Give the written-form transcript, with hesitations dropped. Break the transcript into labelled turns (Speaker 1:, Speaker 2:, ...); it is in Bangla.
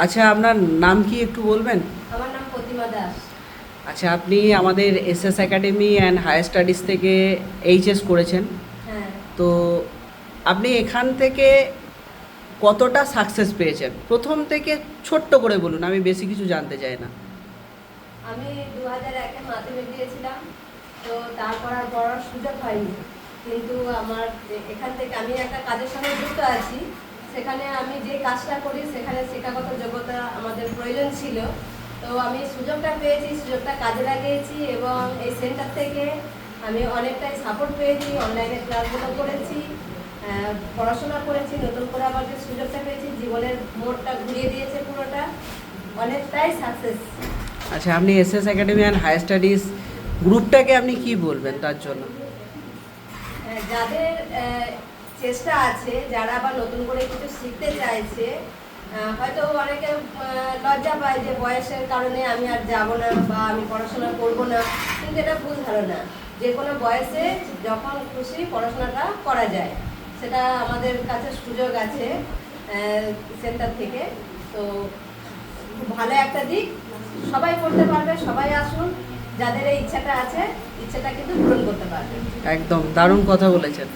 Speaker 1: আচ্ছা, আপনার নাম কি একটু বলবেন?
Speaker 2: আমার নাম প্রতিমা দাস।
Speaker 1: আচ্ছা, আপনি আমাদের SS academy and higher studies থেকে এইচএস করেছেন।
Speaker 2: হ্যাঁ,
Speaker 1: তো আপনি এখান থেকে কতটা সাকসেস পেয়েছেন? প্রথম থেকে ছোট্ট করে বলুন, আমি বেশি কিছু জানতে চাই না।
Speaker 2: আমি 2001-এ মাধ্যমিক দিয়েছিলাম। তো তারপর আর পড়ার সুযোগ হয়নি। কিন্তু আমার এখান থেকে আমি একটা কাজের সঙ্গে যুক্ত আছি। সেখানে আমি যে কাজটা করি সেখানে শিক্ষাগত যোগ্যতা আমাদের প্রয়োজন ছিল। তো আমি সুযোগটা পেয়েছি, সুযোগটা কাজে লাগিয়েছি এবং এই সেন্টার থেকে আমি অনেকটাই সাপোর্ট পেয়েছি। অনলাইনে ক্লাসগুলো করেছি, পড়াশোনা করেছি, নতুন করে আবার যে সুযোগটা পেয়েছি জীবনের মোড়টা ঘুরিয়ে দিয়েছে পুরোটা। অনেকটাই সাকসেস।
Speaker 1: আচ্ছা, আপনি SS academy and higher studies গ্রুপটাকে আপনি কি বলবেন তার জন্য?
Speaker 2: যাদের চেষ্টা আছে, যারা আবার নতুন করে কিছু শিখতে চাইছে, হয়তো অনেকে লজ্জা পায় যে বয়সের কারণে আমি আর যাব না বা আমি পড়াশোনা করব না, কিন্তু এটা ভুল ধারণা। যে কোনো বয়সে যখন খুশি পড়াশোনাটা করা যায়, সেটা আমাদের কাছে সুযোগ আছে সেন্টার থেকে। তো খুব ভালো একটা দিক, সবাই করতে পারবে, সবাই আসুন, যাদের এই ইচ্ছাটা আছে ইচ্ছাটা কিন্তু পূরণ করতে পারবে।
Speaker 1: একদম দারুণ কথা বলেছেন।